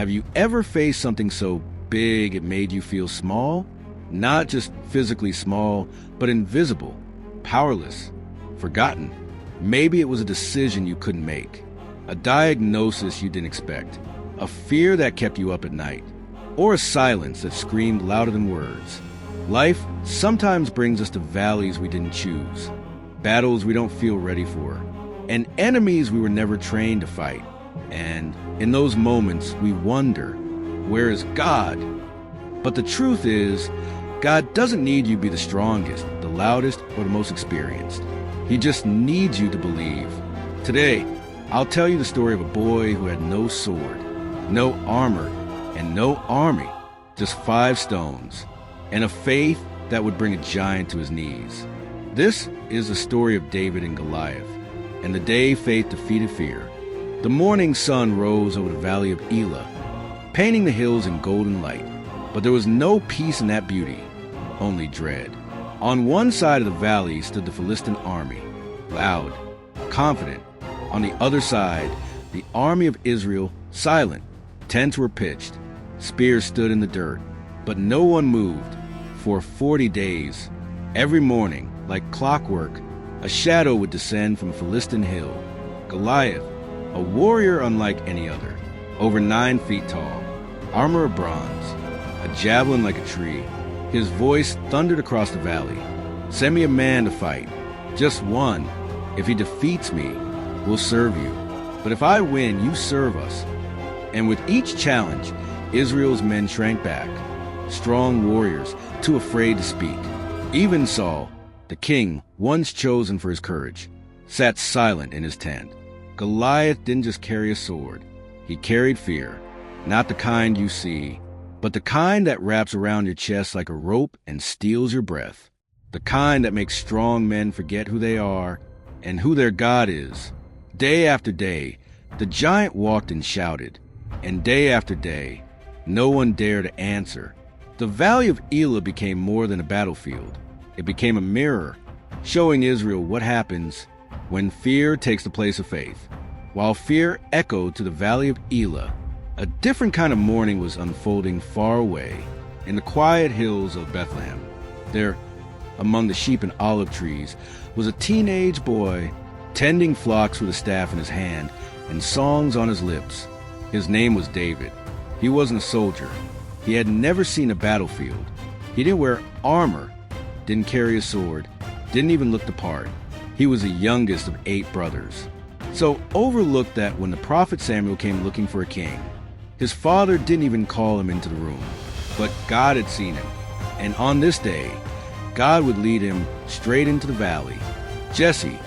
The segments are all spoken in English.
Have you ever faced something so big it made you feel small? Not just physically small, but invisible, powerless, forgotten. Maybe it was a decision you couldn't make, a diagnosis you didn't expect, a fear that kept you up at night, or a silence that screamed louder than words. Life sometimes brings us to valleys we didn't choose, battles we don't feel ready for, and enemies we were never trained to fight. And in those moments, we wonder, where is God? But the truth is, God doesn't need you to be the strongest, the loudest, or the most experienced. He just needs you to believe. Today, I'll tell you the story of a boy who had no sword, no armor, and no army, just 5 stones, and a faith that would bring a giant to his knees. This is the story of David and Goliath, and the day faith defeated fear. The morning sun rose over the valley of Elah, painting the hills in golden light, but there was no peace in that beauty, only dread. On one side of the valley stood the Philistine army, loud, confident. On the other side, the army of Israel, silent. Tents were pitched, spears stood in the dirt, but no one moved. For 40 days, every morning, like clockwork, a shadow would descend from a Philistine hill. Goliath, a warrior unlike any other, over 9 feet tall, armor of bronze, a javelin like a tree. His voice thundered across the valley. Send me a man to fight, just one. If he defeats me, we'll serve you. But if I win, you serve us. And with each challenge, Israel's men shrank back, strong warriors, too afraid to speak. Even Saul, the king once chosen for his courage, sat silent in his tent. Goliath didn't just carry a sword. He carried fear, not the kind you see, but the kind that wraps around your chest like a rope and steals your breath. The kind that makes strong men forget who they are and who their God is. Day after day, the giant walked and shouted, and day after day, no one dared to answer. The valley of Elah became more than a battlefield. It became a mirror, showing Israel what happens when fear takes the place of faith. While fear echoed to the valley of Elah, a different kind of morning was unfolding far away in the quiet hills of Bethlehem. There, among the sheep and olive trees, was a teenage boy tending flocks with a staff in his hand and songs on his lips. His name was David. He wasn't a soldier. He had never seen a battlefield. He didn't wear armor, didn't carry a sword, didn't even look the part. He was the youngest of 8 brothers, so overlooked that when the prophet Samuel came looking for a king, his father didn't even call him into the room. But God had seen him, and on this day, God would lead him straight into the valley. Jesse,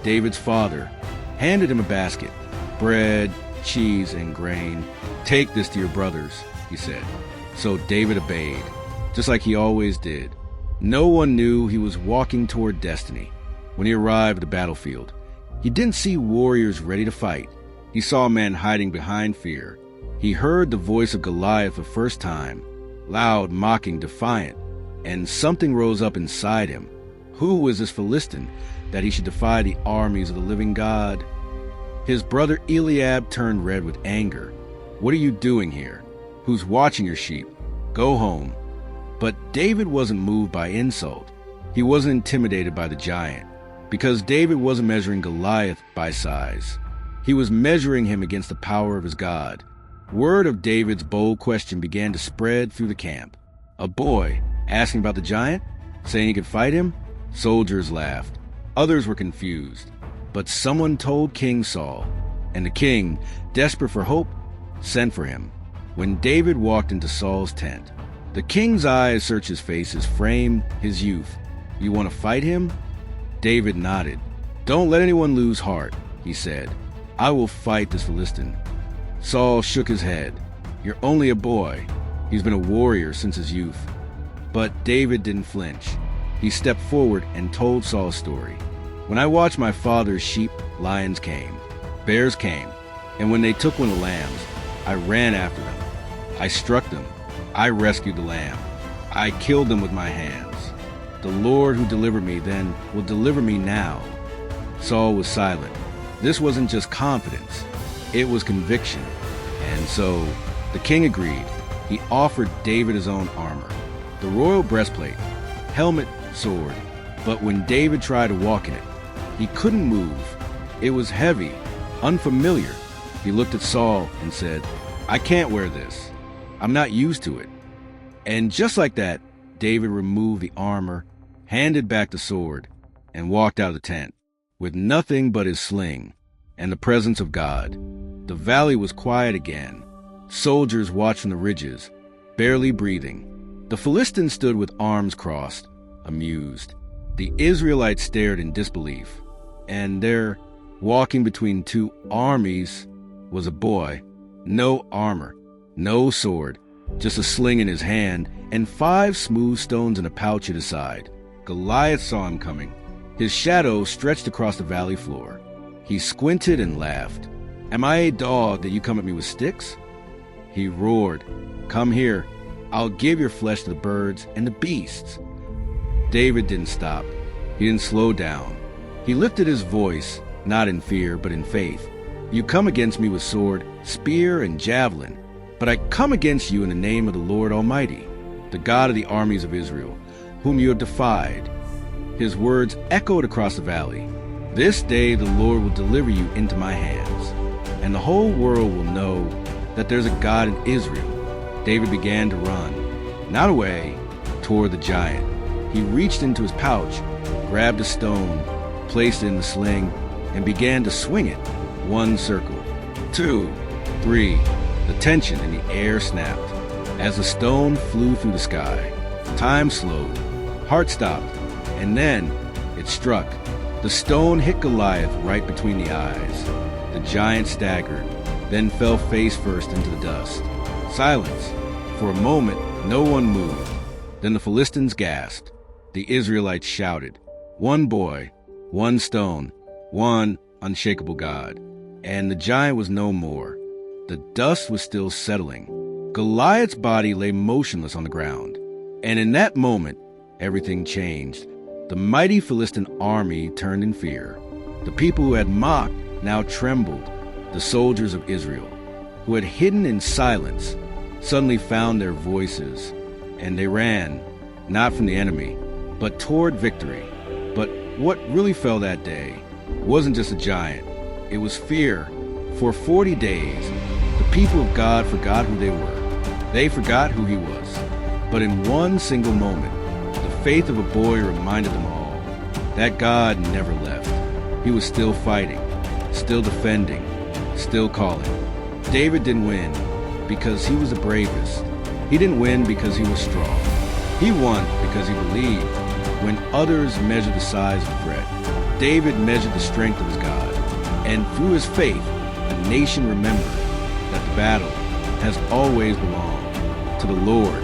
David's father, handed him a basket, bread, cheese, and grain. "Take this to your brothers," he said. So David obeyed, just like he always did. No one knew he was walking toward destiny. When he arrived at the battlefield, he didn't see warriors ready to fight. He saw a man hiding behind fear. He heard the voice of Goliath for the first time, loud, mocking, defiant, and something rose up inside him. Who was this Philistine that he should defy the armies of the living God? His brother Eliab turned red with anger. "What are you doing here? Who's watching your sheep? Go home." But David wasn't moved by insult. He wasn't intimidated by the giant, because David wasn't measuring Goliath by size. He was measuring him against the power of his God. Word of David's bold question began to spread through the camp. A boy asking about the giant, saying he could fight him? Soldiers laughed. Others were confused. But someone told King Saul, and the king, desperate for hope, sent for him. When David walked into Saul's tent, the king's eyes searched his face, his frame, his youth. "You want to fight him?" David nodded. "Don't let anyone lose heart," he said. "I will fight this Philistine." Saul shook his head. "You're only a boy." He's been a warrior since his youth. But David didn't flinch. He stepped forward and told Saul's story. "When I watched my father's sheep, lions came, bears came, and when they took one of the lambs, I ran after them. I struck them. I rescued the lamb. I killed them with my hands. The Lord who delivered me then will deliver me now." Saul was silent. This wasn't just confidence. It was conviction. And so The king agreed. He offered David his own armor, the royal breastplate, helmet, sword. But when David tried to walk in it, he couldn't move. It was heavy, unfamiliar. He looked at Saul and said, "I can't wear this. I'm not used to it." And just like that, David removed the armor, handed back the sword, and walked out of the tent with nothing but his sling and the presence of God. The valley was quiet again. Soldiers watched from the ridges, barely breathing. The Philistines stood with arms crossed, amused. The Israelites stared in disbelief. And there, walking between two armies, was a boy. No armor, no sword, just a sling in his hand and 5 smooth stones in a pouch at his side. Goliath saw him coming. His shadow stretched across the valley floor. He squinted and laughed. "Am I a dog that you come at me with sticks?" He roared, "Come here. I'll give your flesh to the birds and the beasts." David didn't stop. He didn't slow down. He lifted his voice, not in fear, but in faith. "You come against me with sword, spear, and javelin, but I come against you in the name of the Lord Almighty, the God of the armies of Israel, whom you have defied." His words echoed across the valley. "This day the Lord will deliver you into my hands, and the whole world will know that there's a God in Israel." David began to run, not away, toward the giant. He reached into his pouch, grabbed a stone, placed it in the sling, and began to swing it. 1 circle, 2, 3. The tension in the air snapped as the stone flew through the sky. Time slowed, heart stopped, and then it struck. The stone hit Goliath right between the eyes. The giant staggered, then fell face first into the dust. Silence. For a moment, no one moved. Then the Philistines gasped. The Israelites shouted, "One boy, one stone, one unshakable God." And the giant was no more. The dust was still settling. Goliath's body lay motionless on the ground. And in that moment, everything changed. The mighty Philistine army turned in fear. The people who had mocked now trembled. The soldiers of Israel, who had hidden in silence, suddenly found their voices, and they ran, not from the enemy, but toward victory. But what really fell that day wasn't just a giant. It was fear. For 40 days, the people of God forgot who they were. They forgot who he was. But in one single moment, the faith of a boy reminded them all that God never left. He was still fighting, still defending, still calling. David didn't win because he was the bravest. He didn't win because he was strong. He won because he believed. When others measured the size of the threat, David measured the strength of his God. And through his faith, the nation remembered that the battle has always belonged to the Lord